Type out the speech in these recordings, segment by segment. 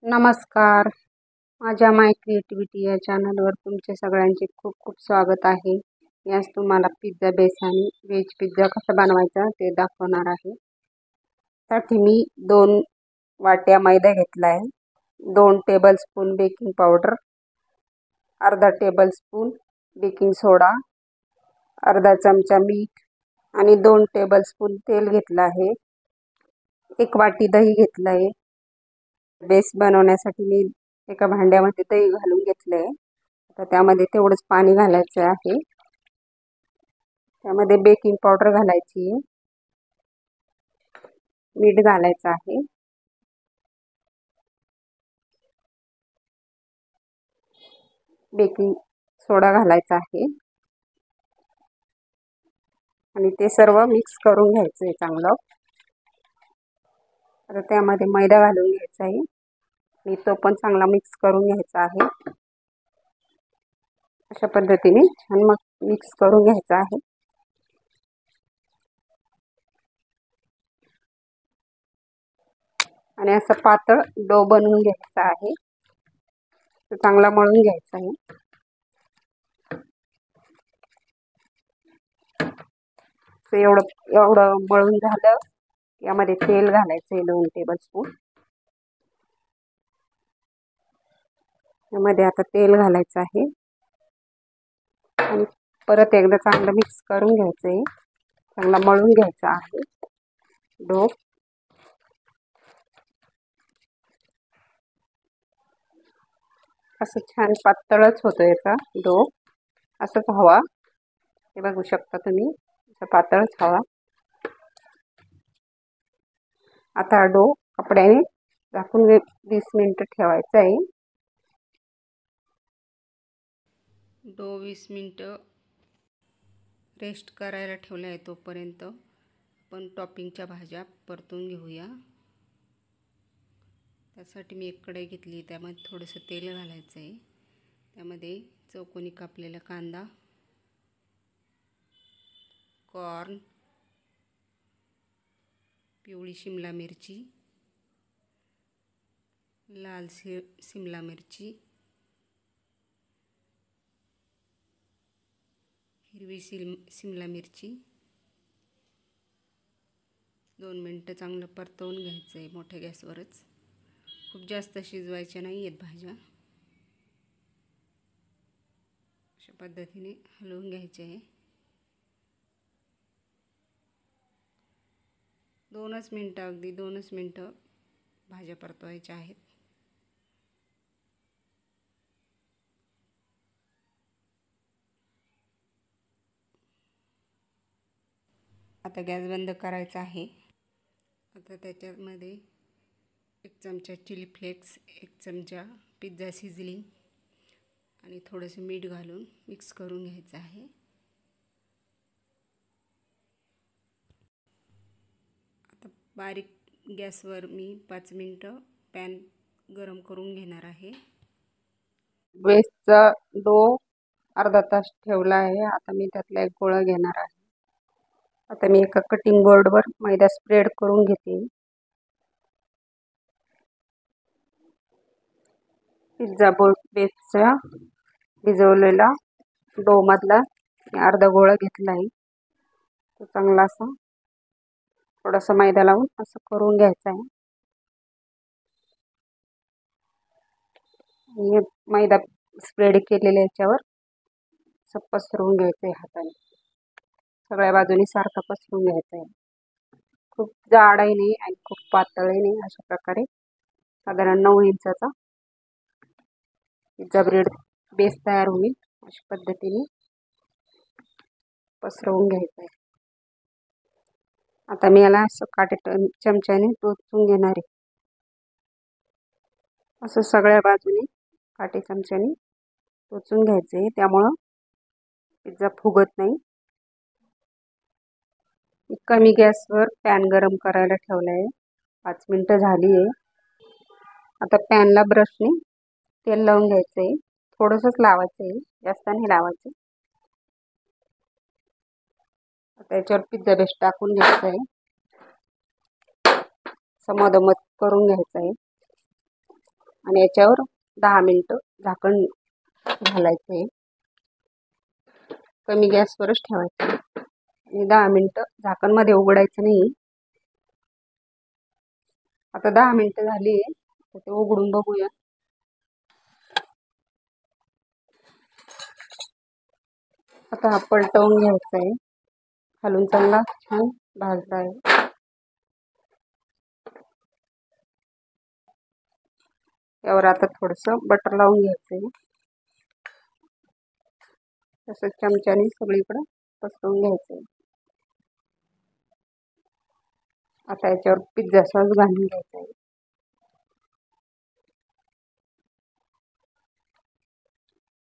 नमस्कार. माझ्या माय क्रिएटिव्हिटी या चॅनलवर तुमचे सगळ्यांचे खूप खूप स्वागत आहे. यास तुम्हाला पिझ्झा बेस आणि व्हेज पिझ्झा कसा बनवायचा ते दाखवणार आहे. त्यासाठी मी 2 वाट्या मैदा घेतला आहे, 2 टेबलस्पून बेकिंग पावडर, अर्धा टेबलस्पून बेकिंग सोडा, अर्धा चमचा मीठ आणि 2 टेबलस्पून तेल घेतलं आहे. 1 वाटी दही घेतलं आहे. बेस बनवण्यासाठी मी एका भांड्यामध्ये दही घालून घेतले आहे. आता त्यामध्ये तेवढंच पाणी घालायचं आहे. त्यामध्ये बेकिंग पावडर घालायची आहे, मीठ घालायचं आहे, बेकिंग सोडा घालायचा आहे आणि ते सर्व मिक्स करून घ्यायचं आहे चांगलं. आता त्यामध्ये मैदा घालून घ्यायचा आहे आणि तो पण चांगला मिक्स करून घ्यायचा आहे. अशा पद्धतीने छान मग मिक्स करून घ्यायचा आहे. आणि असं पातळ डो बनवून घ्यायचा आहे. तो चांगला मळून घ्यायचा आहे. एवढं मळून झालं, यामध्ये तेल घालायचं आहे 2 टेबलस्पून. यामध्ये आता तेल घालायचं आहे आणि परत एकदा चांगलं मिक्स करून घ्यायचं आहे. चांगला मळून घ्यायचा आहे डो. असं छान पातळच होतं याचा डो. असंच हवा, हे बघू शकता तुम्ही, असं पातळच हवा. आता हा डो कपड्याने झाकून 20 मिनिटं ठेवायचा आहे. डो 20 मिनिटं रेस्ट करायला ठेवला आहे. तोपर्यंत आपण टॉपिंगच्या भाज्या परतून घेऊया. त्यासाठी मी एक कढई घेतली, त्यामध्ये थोडंसं तेल घालायचं आहे. त्यामध्ये चौकोनी कापलेला कांदा, कॉर्न, पिवळी शिमला मिरची, लाल शिमला मिरची, हिरवी शिमला मिरची 2 मिनिटं चांगलं परतवून घ्यायचं आहे मोठ्या गॅसवरच. खूप जास्त शिजवायच्या नाही आहेत भाज्या. अशा पद्धतीने हलवून घ्यायचे आहे. 2च मिनिटं, अगदी 2च मिनिटं भाज्या परतवायच्या आहेत. आता गॅस बंद करायचा आहे. आता त्याच्यामध्ये 1 चमचा चिली फ्लेक्स, 1 चमचा पिझ्झा सीझनिंग आणि थोडंसं मीठ घालून मिक्स करून घ्यायचं आहे. आता बारीक गॅसवर मी 5 मिनिटं पॅन गरम करून घेणार आहे. बेसचा डो अर्धा तास ठेवला आहे. आता मी त्यातला एक गोळा घेणार आहे. आता मी एका कटिंग बोर्डवर मैदा स्प्रेड करून घेते. पिझ्झा बेसचा भिजवलेला डो मधला अर्धा गोळा घेतला आहे. तो चांगला असा थोडासा मैदा लावून असं करून घ्यायचा आहे. आणि मैदा स्प्रेड केलेल्या याच्यावर असं पसरवून घ्यायचं आहे हाताने. सगळ्या बाजूनी सारखं पसरवून घ्यायचं आहे. खूप जाडही नाही आणि खूप पातळही नाही. अशा प्रकारे साधारण 9 इंचाचा पिझ्झा ब्रेड बेस तयार होईल. अशा पद्धतीने पसरवून घ्यायचं आहे. आता मी याला असं चमच्याने टोचून घेणार आहे. असं सगळ्या बाजूने काटे चमच्याने टोचून घ्यायचं आहे. त्यामुळं पिझ्झा फुगत नाही. कमी गॅसवर पॅन गरम करायला ठेवला आहे. 5 मिनिटं झाली आहे. आता पॅनला ब्रशने तेल लावून घ्यायचं आहे. थोडंसंच लावायचं आहे, जास्त नाही लावायचं. आता याच्यावर पिझ्झा बेस टाकून घ्यायचा आहे. समोदमत करून घ्यायचं आहे. आणि याच्यावर 10 मिनिटं झाकण घालायचं आहे. कमी गॅसवरच ठेवायचं आणि 10 मिनिटं झाकण मध्ये उघडायचं नाही. आता 10 मिनिटं झाली तर ते उघडून बघूया. आता हा पलटवून घ्यायचा आहे. खालून चांगला छान भाजला आहे. यावर आता थोडंसं बटर लावून घ्यायचं आहे. तसंच चमच्याने सगळीकडे पसरवून घ्यायचं आहे. आता याच्यावर पिझ्झा सॉस घालून घ्यायचा आहे.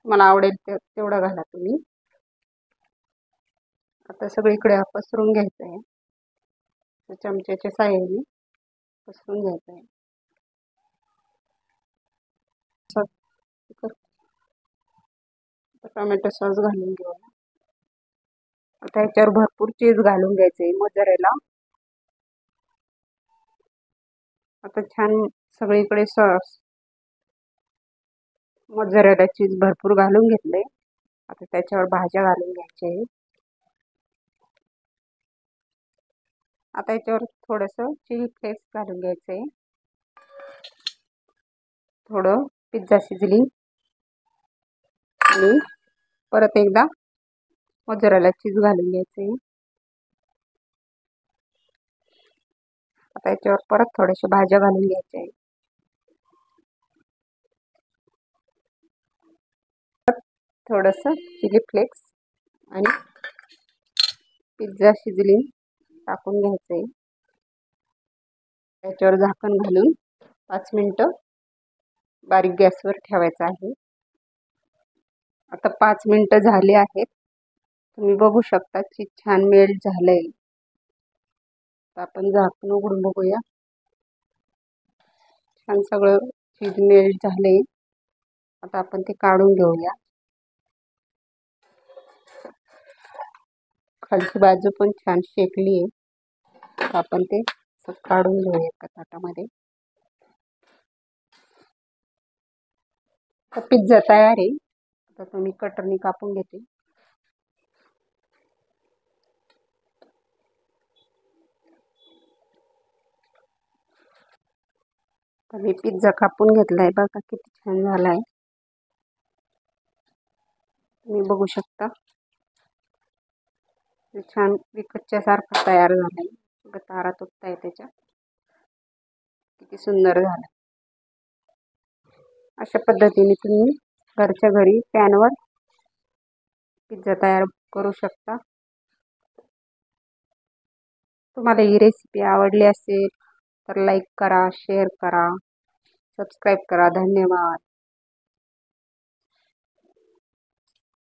मला आवडेल तेवढा घाला तुम्ही. आता सगळीकडे पसरून घ्यायचं आहे. चमच्याच्या साहाय्याने पसरून घ्यायचं आहे. टोमॅटो सॉस घालून घेऊया. आता याच्यावर भरपूर चीज घालून घ्यायचे मोझरेला. आता छान सगळीकडे सॉस मोझरेला चीज भरपूर घालून घेतले. आता त्याच्यावर भाज्या घालून घ्यायचे. आता याच्यावर थोडंसं चिली फ्लेक्स घालून घ्यायचे. थोडं पिझ्झा सिझलिंग आणि परत एकदा मोझरेला चीज घालून घ्यायचे. आता याच्यावर परत थोड्याशा भाज्या घालून घ्यायच्या. थोडंसं चिली फ्लेक्स आणि पिझ्झा सिझलिंग टाकून घ्यायचे. त्याच्यावर झाकण घालून 5 मिनिटं बारीक गॅसवर ठेवायचं आहे. आता 5 मिनिटं झाली आहेत. तुम्ही बघू शकता की छान मेल्ट झालंय. आपण झाकण उघडून बघूया. छान सगळं चीज मेल्ट झालंय. आता आपण ते काढून घेऊया. खालची बाजू पण छान शेकली आहे. आपण ते काढून घेऊया एका ताटामध्ये. पिझ्झा तयार आहे. आता तुम्ही कटरनी कापून घेते. तर मी पिझ्झा कापून घेतलाय. बघा किती छान झालाय. तुम्ही बघू शकता छान विकतच्या सारखा तयार झालाय. तारा तुटताय त्याच्या. किती सुंदर झाला. अशा पद्धतीने तुम्ही घरच्या घरी पॅनवर पिझ्झा तयार करू शकता. तुम्हाला ही रेसिपी आवडली असेल तर लाईक करा, शेअर करा, सबस्क्राईब करा. धन्यवाद.